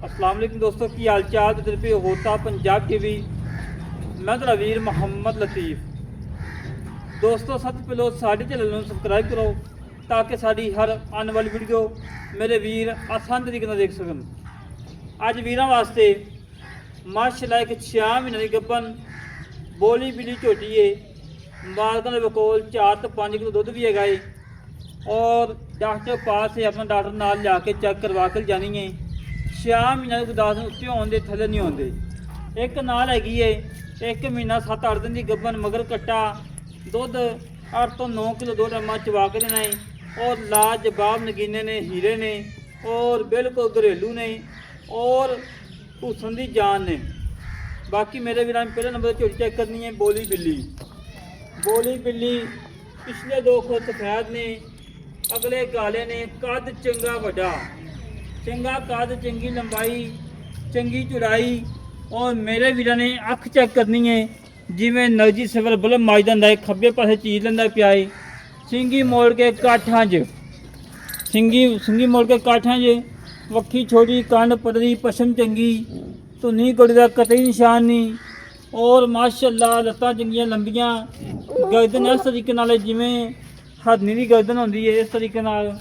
अस्सलाम वालेकुम दोस्तों की हाल चाल तो पे होता पंजाब टीवी। मैं तेरा वीर मोहम्मद लतीफ़। दोस्तों सबसे पहले साढ़े चैनल में सबसक्राइब करो ताकि साड़ी हर आने वाली वीडियो मेरे वीर आसान तरीके से देख सकन। अज वीर वास्ते माशाल्लाह एक 6 महीने की गब्बन बोली बिली झोटी है। मालकां दे कोल 4 तो 5 किलो दुध भी है और डॉक्टर पास है अपना डॉक्टर नाल जाके चेक करवा के जानी है। 6 महीने को 10 दिन उत्ते आते थले नहीं आते। एक नाल हैगी है 1 महीना 7-8 दिन की गब्बन मगर कट्टा दुध 8 तो 9 किलो 2 टाइम चवा के देना है और लाजवाब नगीने ने हीरे ने और बिल्कुल घरेलू ने और हुसन की जान ने। बाकी मेरे वीर पहले नंबर झोटी चेक करनी है बोली बिल्ली। बोली बिल्ली पिछले 2 खो सफेद ने अगले काले ने कद चंगा वड्डा चंगा कद चंगी लंबाई चंगी चौड़ाई और मेरे वीर ने अख चेक करनी है जिमें नगजी सिवल बल्ब माज दिंदा है खब्बे पासे चीज लेंदा पिया है। सिंगी मोड़ के काठां च सिंगी मोड़ के काठां च वक्खी छोटी कंड पतली पशम चंगी धुनी कुड़ी का कतई निशान नहीं और माशाअल्लाह लत्तां चंगियां लंबियां गर्दन इस तरीके नाल जिमें हरनी की गर्दन होंदी है इस तरीके नाल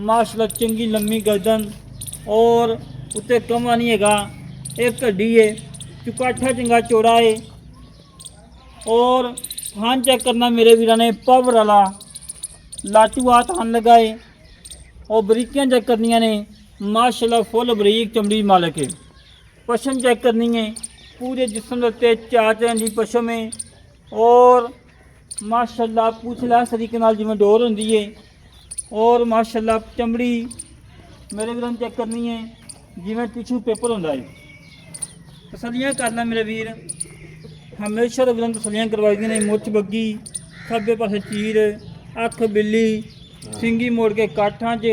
माशाअल्लाह चंगी लंबी गर्दन और उत्ते कमा नहीं हैगा। एक हड्डी है चुकाठा चंगा चौड़ा है और थान चेक करना मेरे वीर ने पावर वाला लाटू आ थान लगा है और बरीकियां चेक करनिया ने माशाअल्लाह फुल बरीक चमड़ी मालक है। पशम चेक करनी है पूरे जिस्म के 4 इंच की पशम है और माशाअल्लाह पूछला इस तरीके नाल जिवें डोर होंदी है और माशाअल्लाह चमड़ी मेरे वीर चेक करनी है जिवें टिशू पेपर होंदा है। तसलियां करना मेरे वीर हमेशा तो वीर तसलियां करवाई दी ने मुछ बग्गी खब्बे पासे चीर अख बिल्ली सिंगी मोड़ के काठां च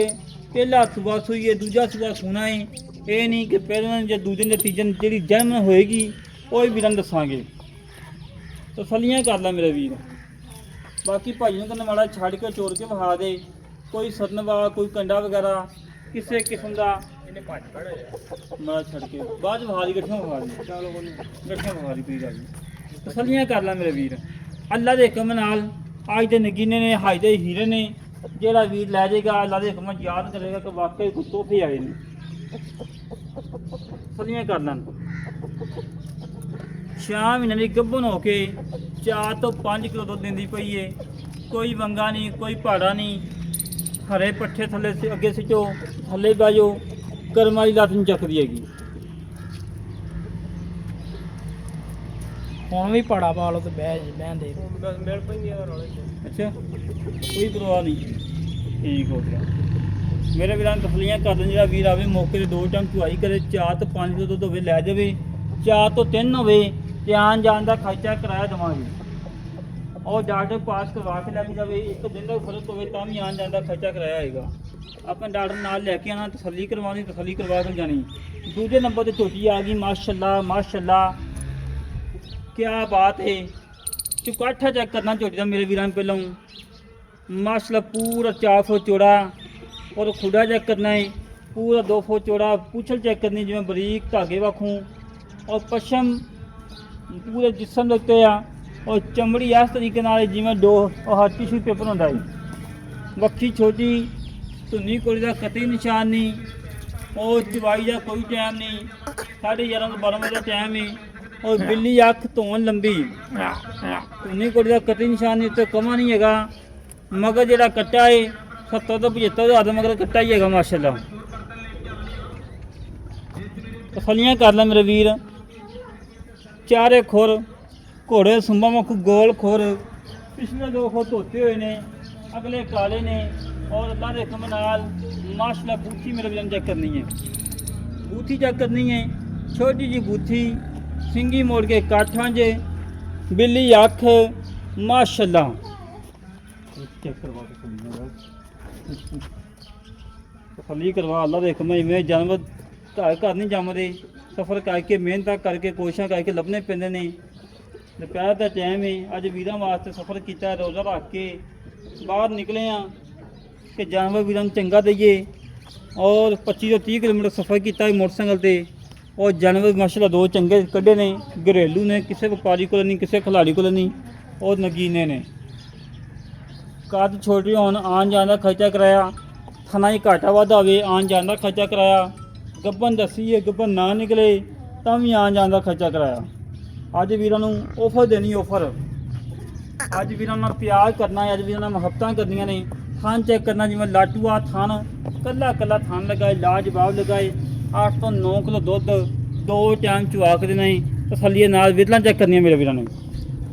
पहला सूबा सूई है दूजा सूबा सूना है। ये नहीं कि पहले या दूजे या तीजे जी जन्म होएगी वो भी वीर दसांगे। तसलियां कर ला मेरे वीर। बाकी भाइयों कन्नै माड़ा छड़ के चोर के विखा दे कोई सरनवा कोई कंडा वगैरह किसी किस्म का माड़ा छड़ के बाद विखा दी गठियां विखा दी गठियां विखा दी कोई गल नहीं। तसलियां कर ला मेरे वीर। अल्लाह के हुक्म नाल अज दे नगीने ने हज दे हीरे ने जेड़ा वीर लै जाएगा अल्लाह के हुक्म याद करेगा कि वाकई कोई तोहफे आए ने। तसलियां कर लन 6 महीने की गब्बन होके 4 तो 5 किलो दुध देंदी पई है। कोई वंगा नहीं कोई पहाड़ा नहीं हरे पट्ठे थले से अगे सिचो थले बाजो कर्मा की लत नहीं चकती हैगी। ਹੁਣ ਵੀ ਪੜਾ ਪਾ ਲਓ ਤੇ ਬਹਿਣ ਦੇ मिल पेंगे अच्छा कोई परवाह नहीं ठीक हो गया। मेरे वीर तसलियां कर दें जो वीर आवे मौके 2 टाइम चुआई करे 4 तो 5 किलो दुध होवे लै जावे 4 तो 3 होवे ते आन जान का खर्चा कराया देवांगे और डॉक्टर पास करवा के लैके जाए। एक दिन का फर्क होवे तां भी आन जान का खर्चा कराया आएगा। अपने डॉक्टर नाल लैके आना तसली करवानी तसली करवा के जानी। दूजे नंबर पर झोटी आ गई माशाअल्लाह माशाअल्लाह क्या बात है। चुकाठा चेक करना झोटी का मेरे वीर पहलों माशाअल्लाह पूरा 4 फुट चौड़ा और खुडा चेक करना है पूरा 2 फुट चौड़ा। पूछल चेक करनी जिवें बरीक धागे वाखूँ और पशम पूरे जिस्म लगते आ और चमड़ी इस तरीके नाल जिवें डो और टिशू पेपर होंदा है। वक्खी छोटी धुनी कुड़ी का कतई निशान नहीं और चवाई का कोई टाइम नहीं 11:30 तो 12 बजे टाइम है और बिल्ली अख धोन लंबी धुनी कुड़ी का कतई निशान नहीं उत्ते कमा नहीं हैगा। मगर जिहड़ा कट्टा है 70 तो 75 हज़ार मगर कट्टा ही है माशाअल्लाह। तसलियां कर ला मेरे वीर। चारे खुर घोड़े सुंबा मुख गोल खुर पिछले 2 खुर धोते हुए ने अगले काले ने और अल्लाह के हुक्म नाल माशाअल्लाह बूथी मेरे वीर चेक करनी है। बूथी चेक करनी है छोटी जी बूथी सिंगी मोड़ के काठां च बिल्ली अख माशाअल्लाह चेक करवा तसली करवा। अल्लाह के हुक्म में जानवर घर नहीं जमदे सफ़र करके मेहनत करके कोशिश करके लभने पैंदे ने। दोपहर का टाइम है अज वीर वास्ते सफ़र किया रोज़ा रख के बाहर निकले हाँ कि जानवर वीर चंगा दईए और 25 तो 30 किलोमीटर सफ़र किया मोटरसाइकिल से ਉਹ ਜਾਨਵਰ ਮਾਸ਼ਾਅੱਲਾ ਦੋ ਚੰਗੇ ਕੱਢੇ ਨੇ, ਘਰੇਲੂ ਨੇ, ਕਿਸੇ ਵਪਾਰੀ ਕੋਲ ਨਹੀਂ, ਕਿਸੇ ਖਿਲਾੜੀ ਕੋਲ ਨਹੀਂ, ਉਹ ਨਗੀਨੇ ਨੇ। ਕੱਦ ਛੋਟੇ ਹੋਣ, ਆਉਣ ਜਾਣ ਦਾ ਖਰਚਾ ਕਰਾਇਆ, ਥਣਾ ਹੀ ਘਾਟਾ ਵਾਧਾ ਹੋਵੇ, ਆਉਣ ਜਾਣ ਦਾ ਖਰਚਾ ਕਰਾਇਆ। ਗੱਬਨ ਦੱਸੀ ਹੈ, ਗੱਬਨ ਨਾ ਨਿਕਲੇ ਤਾਂ ਵੀ ਆਉਣ ਜਾਣ ਦਾ ਖਰਚਾ ਕਰਾਇਆ। ਅੱਜ ਵੀਰਾਂ ਨੂੰ ਆਫਰ ਦੇਣੀ, ਆਫਰ। ਅੱਜ ਵੀਰਾਂ ਨਾਲ ਪਿਆਰ ਕਰਨਾ ਹੈ, ਅੱਜ ਵੀਰਾਂ ਨਾਲ ਮੁਹੱਬਤਾਂ ਕਰਨੀਆਂ ਨੇ। ਥਣ ਚੈੱਕ ਕਰਨਾ, ਜਿਵੇਂ ਲਾਟੂਆ ਥਣ, ਕੱਲਾ ਕੱਲਾ ਥਣ ਲਗਾਏ, ਲਾਜਵਾਬ ਲਗਾਏ। 8 ਤੋਂ 9 ਕਿਲੋ ਦੁੱਧ 2 ਟਾਈਮ ਚੁਆ ਕੇ ਦੇਣਾ ਹੈ। ਤਸੱਲੀ ਨਾਲ ਵਿਰਲਾਂ ਚੈੱਕ ਕਰਨੀਆਂ ਮੇਰੇ ਵੀਰਾਂ ਨੇ,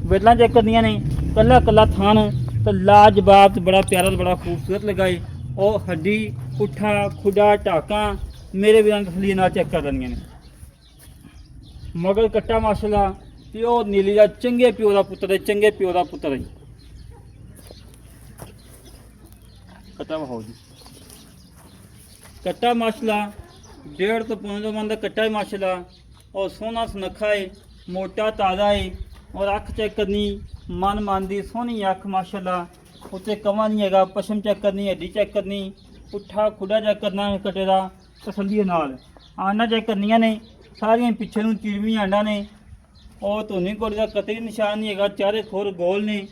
ਵਿਰਲਾਂ ਚੈੱਕ ਕਰਨੀਆਂ ਨੇ। ਕੱਲਾ ਕੱਲਾ ਥਣ ਤੇ ਲਾਜਵਾਬ ਤੇ ਬੜਾ ਪਿਆਰਾ ਤੇ ਬੜਾ ਖੂਬਸੂਰਤ ਲਗਾਏ। ਉਹ ਹੱਡੀ, ਪੁੱਠਾ, ਖੁੱਡਾ, ਢਾਕਾਂ ਮੇਰੇ ਵੀਰਾਂ ਨੇ ਤਸੱਲੀ ਨਾਲ ਚੈੱਕ ਕਰ ਲੈਣੀਆਂ ਨੇ। ਮਗਰ ਕੱਟਾ ਮਾਸ਼ਾਅੱਲਾ ਪਿਓ ਨੀਲੀ ਦਾ, ਚੰਗੇ ਪਿਓ ਦਾ ਪੁੱਤਰ ਹੈ, ਚੰਗੇ ਪਿਓ ਦਾ ਪੁੱਤਰ ਹੈ। ਕੱਟਾ ਵਹਾਓ ਜੀ, ਕੱਟਾ ਮਾਸ਼ਾਅੱਲਾ 1.5 ਤੋਂ 5 ਮਣ ਦਾ ਕੱਟਾ ਹੈ ਮਾਸ਼ਾਅੱਲਾ। ਔਰ ਸੋਹਣਾ ਸੁਨੱਖਾ ਹੈ, ਮੋਟਾ ਤਾਜ਼ਾ ਹੈ। ਔਰ ਅੱਖ ਚੈੱਕ ਕਰਨੀ, ਮਨ ਦੀ ਸੋਹਣੀ ਅੱਖ ਮਾਸ਼ਾਅੱਲਾ। ਉੱਤੇ ਕਵਾਂ ਨਹੀਂ ਹੈਗਾ। ਪਸ਼ਮ ਚੈੱਕ ਕਰਨੀ, ਹੱਡੀ ਚੈੱਕ ਕਰਨੀ, ਪੁੱਠਾ ਖੁੱਡਾ ਚੈੱਕ ਕਰਨਾ ਕੱਟੇ ਦਾ ਤਸੱਲੀ ਨਾਲ। ਆਂਡਾ ਚੈੱਕ ਕਰਨੀਆਂ ਨੇ ਸਾਰੀਆਂ, ਪਿੱਛੇ ਨੂੰ ਚਿੜਵੀਂ ਆਂਡਾ ਨੇ। ਉਹ ਧੋਨੀ ਕੋੜੀ ਦਾ ਕਤਈ ਨਿਸ਼ਾਨ ਨਹੀਂ ਹੈਗਾ। ਚਾਰੇ ਖੋਰ ਗੋਲ ਨੇ,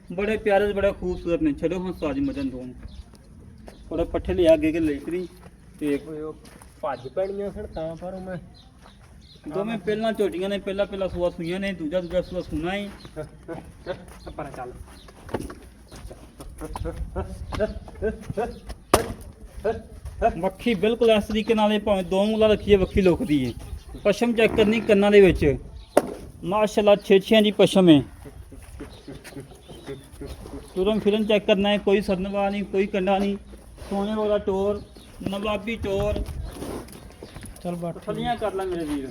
ਬੜੇ ਪਿਆਰੇ ਤੇ ਬੜੇ ਖੂਬਸੂਰਤ ਨੇ। ਛੱਡੋ ਹੁਣ ਸਾਜ ਮਦਨ ਦੋਨ ਥੋੜਾ ਪੱਠੇ ਲਿਆ ਅੱਗੇ ਕੇ ਲਈ ਕਰੀ ਤੇ ਉਹ ਭੱਜ ਪੈਣੀਆਂ ਫਿਰ ਤਾਂ ਪਰ ਮੈਂ ਦੋਵੇਂ ਪਹਿਲਾਂ ਝੋਟੀਆਂ ਨੇ, ਪਹਿਲਾ ਸੂਆ ਸੂਈਆਂ ਨੇ, ਦੂਜਾ ਸੂਆ ਸੁਣਾ ਹੈ। ਪਰ ਚੱਲ ਵੱਖੀ ਬਿਲਕੁਲ ਇਸ ਤਰੀਕੇ ਨਾਲ, ਭਾਵੇਂ 2 ਉਂਗਲਾਂ ਰੱਖੀਏ ਵੱਖੀ ਲੁਕਦੀ ਹੈ। ਪਸ਼ਮ ਚੈੱਕ ਕਰਨੀ ਕੰਨਾਂ ਦੇ ਵਿੱਚ ਮਾਸ਼ਾਅੱਲਾ 6 ਦੀ ਪਸ਼ਮ ਹੈ। ਤੁਰਮ ਫਿਰਨ ਚੈੱਕ ਕਰਨਾ ਹੈ, ਕੋਈ ਸਰਨਵਾ ਨਹੀਂ, ਕੋਈ ਕੰਡਾ ਨਹੀਂ। ਸੋਨੇ ਵਾਲਾ ਟੋਰ, ਨਵਾਬੀ ਟੋਰ। ਚੱਲ ਬੱਟ ਥਲੀਆਂ ਕਰ ਲੈ ਮੇਰੇ ਵੀਰ,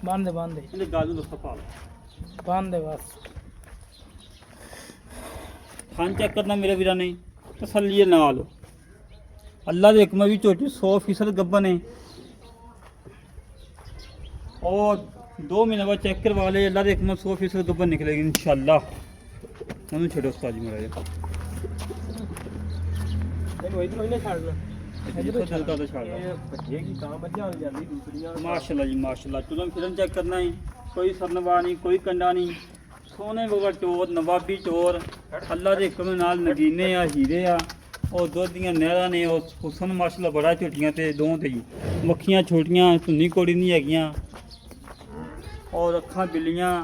ਬੰਦ ਇਹਦੇ ਗੱਲ ਨੂੰ ਦੱਸੋ ਪਾ ਲਓ। ਬੰਦ ਬਸ। ਥਣ ਚੈੱਕ ਕਰਨਾ ਮੇਰੇ ਵੀਰਾਂ ਨੇ ਤਸੱਲੀ ਨਾਲ। ਅੱਲਾ ਦੇ ਹੁਕਮ ਵੀ ਝੋਟੀ 100% ਗੱਭਣ ਹੈ। और 2 महीने बाद चेक करवा ले, अल्लाह के हुक्म 100% गब्बर निकलेगी इंशाल्लाह। ਉਹਨੂੰ ਛੱਡੋ ਉਸਤਾਦ ਜੀ ਮਹਾਰਾਜ ਇਹਨੂੰ ਇਧਰੋਂ ਹੀ ਨਾ ਛੱਡਣਾ, ਜਿੱਥੋਂ ਦਿਲ ਕਰਦਾ ਛੱਡ ਲਓ। ਭੱਜੇਗੀ ਤਾਂ ਮੱਝਾਂ ਆ ਜਾਂਦੀ ਦੂਸਰੀਆਂ। ਮਾਸ਼ਾਅੱਲਾ ਜੀ ਮਾਸ਼ਾਅੱਲਾ। ਤੁਲਮ ਫਿਲਮ ਚੈੱਕ ਕਰਨਾ ਹੈ, ਕੋਈ ਸਰਨਵਾ ਨਹੀਂ, ਕੋਈ ਕੰਡਾ ਨਹੀਂ। ਸੋਨੇ ਵਗਾ ਟੋਰ, ਨਵਾਬੀ ਟੋਰ। ਅੱਲਾ ਦੇ ਹੁਕਮ ਨਾਲ ਨਗੀਨੇ ਆ, ਹੀਰੇ ਆ। ਉਹ ਦੁੱਧ ਦੀਆਂ ਨਹਿਰਾਂ ਨੇ। ਉਹ ਹੁਸਨ ਮਾਸ਼ਾਅੱਲਾ ਬੜਾ ਝੋਟੀਆਂ ਤੇ ਦੋਹਾਂ ਤੇ ਹੀ। ਮੱਖੀਆਂ ਛੋਟੀਆਂ, ਧੁੰਨੀ ਕੋੜੀ ਨਹੀਂ ਹੈਗੀਆਂ। और अखा बिल्लियाँ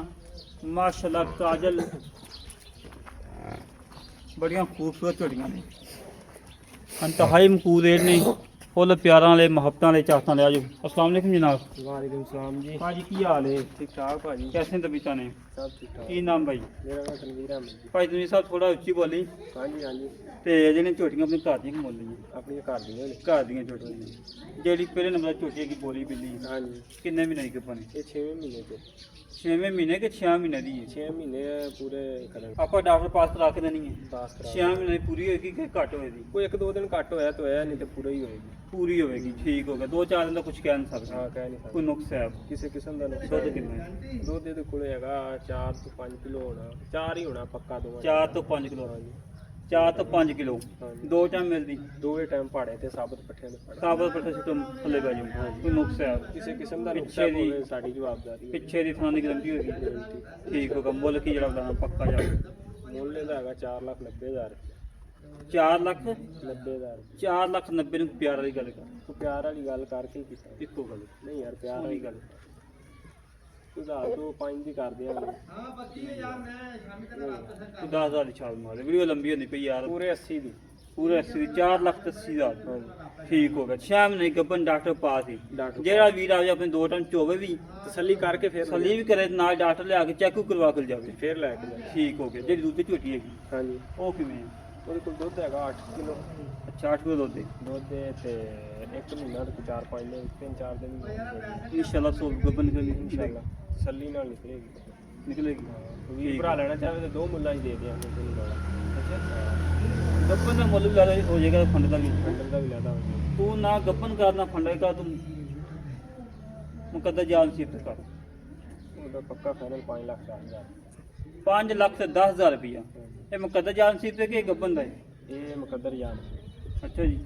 माशाल्लाह काजल, बड़िया खूबसूरत झोटियां ने। इंतहाई मकबूल रेट ने, फुल प्यारां वाले, मुहब्बतां वाले, चाहतां वाले। आज अस्सलाम वालेकुम जनाब। वालेकुम सलाम जी। भाजी की हाल है? ठीक ठाक भाजी। कैसे तबीयतां ने? सब ठीक ठाक। की नाम भाई? मेरा नाम तनवीर अहमद जी। भाई तुम साहब थोड़ा उच्ची बोली। हाँ जी हाँ जी। ਤੇ ਜਿਹੜੀਆਂ ਝੋਟੀਆਂ ਆਪਣੇ ਘਰ ਦੀਆਂ ਮੁੱਲ ਲਈਆਂ, अपनी घर दी ने। ਘਰ ਦੀਆਂ ਝੋਟੀਆਂ। ਜਿਹੜੀ ਪਹਿਲੇ ਨੰਬਰ ਝੋਟੀ ਕੀ ਬੋਲੀ ਬਿੱਲੀ हाँ जी। ਕਿੰਨੇ ਮਹੀਨੇ ਦੀ ਕੱਪਣੀ? ये 6वें महीने के 6ਵੇਂ ਮਹੀਨੇ ਕਿ 6 ਮਹੀਨੇ ਦੀ ਹੈ? 6 महीने पूरे करें ਆਪਾਂ ਡਾਕਟਰ ਪਾਸ ਕਰਾ ਕੇ ਦੇਣੀ ਹੈ। पास करा। 6 ਮਹੀਨੇ ਦੀ ਪੂਰੀ ਹੋਏਗੀ ਕਿ ਘੱਟ ਹੋਏਗੀ? कोई 1-2 दिन घट होया तो है, नहीं तो पूरा ही होएगी। ਪੂਰੀ ਹੋਵੇਗੀ, ਠੀਕ ਹੋ ਗਿਆ। 2-4 ਦਿਨ ਦਾ ਕੁਝ ਕਹਿ ਨਹੀਂ ਸਕਦੇ। हाँ कह नहीं ਕੋਈ सकते ਨੁਕਸ ਹੈ? किसी किस्म का ਦੁੱਧ नुकसान। ਕਿੰਨਾ ਹੈ? दूध दे कोले हैगा 4 ਤੋਂ 5 किलो होना, 4 ही होना पक्का दोवां। 4 ਤੋਂ 5 ਕਿਲੋ। हाँ जी 4 ਤੋਂ 5 ਕਿਲੋ हाँ जी। 2 ਟਾਈਮ ਮਿਲਦੀ। ਦੋਵੇਂ ਟਾਈਮ ਪਹਾੜੇ ਤੇ ਸਾਬਤ ਪੱਠਿਆਂ ਦੇ ਪਹਾੜੇ। ਕਾਬਲ ਪੱਠੇ ਸਿੱਟਮ ਥੱਲੇ ਪੈ ਜਾਊ। ਕੋਈ ਨੁਕਸ ਹੈ? ਕਿਸੇ ਕਿਸਮ ਦਾ ਪਿੱਛੇ ਨੁਕਸਾਨ ਦੀ- ਹੋਵੇ ਸਾਡੀ ਜਵਾਬਦਾਰੀ ਹੈ। ਪਿੱਛੇ ਦੀ ਥਾਂ ਦੀ ਗਰੰਟੀ ਹੋਏਗੀ। ਠੀਕ ਹੋਗਾ। ਮੁੱਲ ਕੀ ਜਿਹੜਾ ਬਤਾਨਾ ਪੱਕਾ ਜਾ? ਮੁੱਲ ਇਹਦਾ ਹੈਗਾ 4,90,000। 4 ਲੱਖ 90,000। 4,90,000 ਨੂੰ ਪਿਆਰ ਵਾਲੀ ਗੱਲ ਕਰ। ਤੂੰ ਪਿਆਰ ਵਾਲੀ ਗੱਲ ਕਰਕੇ ਹੀ ਕੀਤਾ। ਇੱਕੋ ਗੱਲ ਨਹੀਂ ਯਾਰ ਪਿਆਰ ਸੋਹਣੀ ਵਾਲੀ ਗੱਲ। ਗੱਲ। ਤੂੰ ਦੱਸ ਦੋ 5 ਦੀ ਕਰ ਦਿਆਂਗੇ। ਤੂੰ 10,000 ਦੀ ਛਾਲ ਮਾਰ ਦੇ। ਵੀਡੀਓ ਲੰਬੀ ਹੁੰਦੀ ਪਈ ਯਾਰ। ਪੂਰੇ 80 ਦੀ। ਪੂਰੇ 80 4,80,000। ਹਾਂਜੀ ਠੀਕ ਹੋ ਗਿਆ। ਸ਼ਾਮ ਨਹੀਂ ਗੱਬਨ ਡਾਕਟਰ ਪਾਸ ਸੀ। ਡਾਕਟਰ ਜਿਹੜਾ ਵੀਰ ਆਵੇ ਆਪਣੇ 2 ਟਾਈਮ ਚੋਵੇ ਵੀ ਤਸੱਲੀ ਕਰਕੇ ਫਿਰ ਸਲੀ ਵੀ ਕਰੇ, ਨਾਲ ਡਾਕਟਰ ਲਿਆ ਕੇ ਚੈੱਕ ਕਰਵਾ ਕੇ ਜਾਵੇ। ਫਿਰ ਲੈ ਕੇ ਜਾ। ਠੀਕ ਹੋ ਗਿਆ। ਜਿਹੜੀ ਦੁੱਧ ਦੀ ਝੋਟੀ ਹੈਗੀ ਹਾਂਜੀ ਉਹ ਕਿਵੇਂ ਹੈ? ਉਹਦੇ ਕੋਲ ਦੁੱਧ ਹੈਗਾ 8 ਕਿਲੋ ਅੱਛਾ 8 ਕਿਲੋ ਦੁੱਧ ਹੈ। ਦੁੱਧ ਦੇ ਤੇ 1 ਮਹੀਨਾ ਤੇ 4-5 ਦਿਨ 3-4 ਦਿਨ ਇਨਸ਼ਾਅੱਲਾ ਸੋ ਗੱਬਨ ਨਿਕਲੇਗੀ। ਇਨਸ਼ਾਅੱਲਾ ਤਸੱਲੀ ਨਾਲ ਨਿਕਲੇਗੀ। ਨਿਕਲੇਗੀ। ਵੀ ਠੀਕ ਭਰਾ ਲੈਣਾ ਚਾਹਵੇ ਤਾਂ 2 ਮੁੱਲਾਂ ਹੀ ਦੇ ਦਿਆਂਗੇ ਤੈਨੂੰ ਨਾਲ। ਗੱਬਨ ਦਾ ਮੁੱਲ ਵੀ ਜ਼ਿਆਦਾ ਹੋ ਜਾਏਗਾ, ਫੰਡ ਦਾ ਵੀ। ਫੰਡਲ ਦਾ ਵੀ ਲੈਦਾ ਹੋ ਗਿਆ। ਤੂੰ ਨਾ ਗੱਬਨ ਕਰਨਾ ਫੰਡਾ ਕਰ, ਤੂੰ ਮੁਕੱਦਰ ਜਾਨ ਸਿਫਤ ਕਰ। ਉਹਦਾ ਪੱਕਾ ਫਾਈਨਲ 5,10,000। 5 ਲੱਖ ਤੇ 10,000 ਰੁਪਇਆ। ਇਹ ਮੁਕੱਦਰ ਜਾਨ ਸਿਫਤ ਹੈ ਕਿ ਗੱਬਨ ਦਾ ਹੈ? ਇਹ ਮੁਕੱਦਰ ਜਾਨ। ਅੱਛਾ ਜੀ।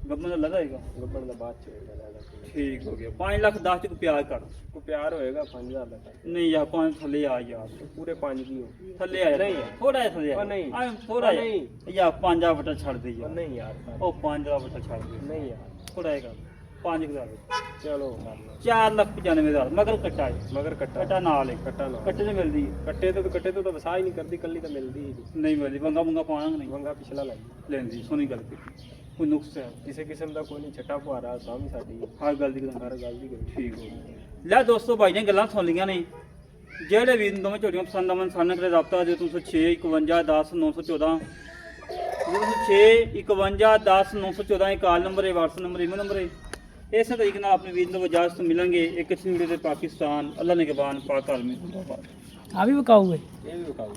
ਗੱਬਨ ਦਾ ਲੱਗਾ ਹੈਗਾ ਗੱਬਣ ਦਾ ਬਾਅਦ ਚ ਹੋਏਗਾ ਲੈਦਾ ਠੀਕ ਹੋ ਗਿਆ 5 ਲੱਖ 10 ਚ ਕੋਈ ਪਿਆਜ਼ ਕਰ ਕੋ ਪਿਆਰ ਹੋਏਗਾ 5000 ਦਾ ਕਰ ਨਹੀਂ ਯਾਰ 5 ਥੱਲੇ ਆ ਯਾਰ ਪੂਰੇ 5 ਦੀ ਹੋ ਥੱਲੇ ਆ ਨਹੀਂ ਯਾਰ। ਥੋੜਾ ਜਿਹਾ ਥੱਲੇ ਉਹ ਨਹੀਂ। ਆ ਥੋੜਾ ਉਹ ਜਿਹਾ ਯਾਰ 5 ਦਾ ਵਟਾ ਛੱਡ ਦੇ ਉਹ ਯਾਰ ਨਹੀਂ ਯਾਰ ਉਹ 5 ਦਾ ਵਟਾ ਛੱਡ ਦੇ ਨਹੀਂ ਯਾਰ ਥੋੜਾ ਜਿਹਾ 5000 ਚਲੋ ਕਰ ਲਓ 4,95,000 ਮਗਰ ਕੱਟਾ ਹੈ ਮਗਰ ਕੱਟਾ ਕੱਟਾ ਨਾਲ ਹੈ ਕੱਟਾ ਨਾ ਕੱਟੇ ਤੇ ਮਿਲਦੀ ਹੈ। ਕੱਟੇ ਤੋਂ ਤਾਂ ਵਸਾ ਹੀ ਨਹੀਂ ਕਰਦੀ ਕੱਲੀ ਤਾਂ ਮਿਲਦੀ ਹੀ ਨਹੀਂ ਨਹੀਂ ਮਿਲਦੀ ਵੰਗਾ ਵੰਗਾ ਪਾਣਾ ਨਹੀਂ ਵੰਗਾ ਪਿਛਲਾ ਲੱਗ ਲੈਂਦੀ ਸੋਹਣੀ ਗੱਲ ਕੀਤੀ ਕੋਈ ਨੁਕਸ ਹੈ ਕਿਸੇ ਕਿਸਮ ਦਾ ਕੋਈ ਨਹੀਂ ਛੱਟਾ ਫੁਆਰਾ ਤਾਂ ਵੀ ਸਾਡੀ ਹਰ ਗੱਲ ਦੀ ਗੱਲ ਹਰ ਗੱਲ ਦੀ ਗੱਲ ਠੀਕ ਹੋ ਗਿਆ ਲੈ ਦੋਸਤੋ ਬਾਈ ਨੇ ਗੱਲਾਂ ਸੁਣ ਲਈਆਂ ਨੇ ਜਿਹੜੇ ਵੀਰ ਨੂੰ ਦੋਵੇਂ ਝੋਟੀਆਂ ਪਸੰਦ ਆਵਣ ਸਾਡੇ ਨਾਲ ਰਾਬਤਾ ਜੇ 306 51 10 914 06 51 10 914 ਇਹ ਕਾਲ ਨੰਬਰ ਹੈ WhatsApp ਨੰਬਰ ਈਮੇਲ ਨੰਬਰ ਹੈ ਇਸੇ ਤਰੀਕੇ ਨਾਲ ਆਪਣੇ ਵੀਰ ਨੂੰ ਇਜਾਜ਼ਤ ਮਿਲਾਂਗੇ ਇੱਕ ਕਿਸਮ ਦੇ ਪਾਕਿਸਤਾਨ ਅੱਲਾ ਨਿਗਹਿਬਾਨ ਪਾਕ ਆਲਮੀ ਜ਼ਿੰਦਾਬਾਦ ਆ ਵੀ ਵਿਕਾਊ ਹੈ ਇਹ ਵੀ ਵਿਕਾਊ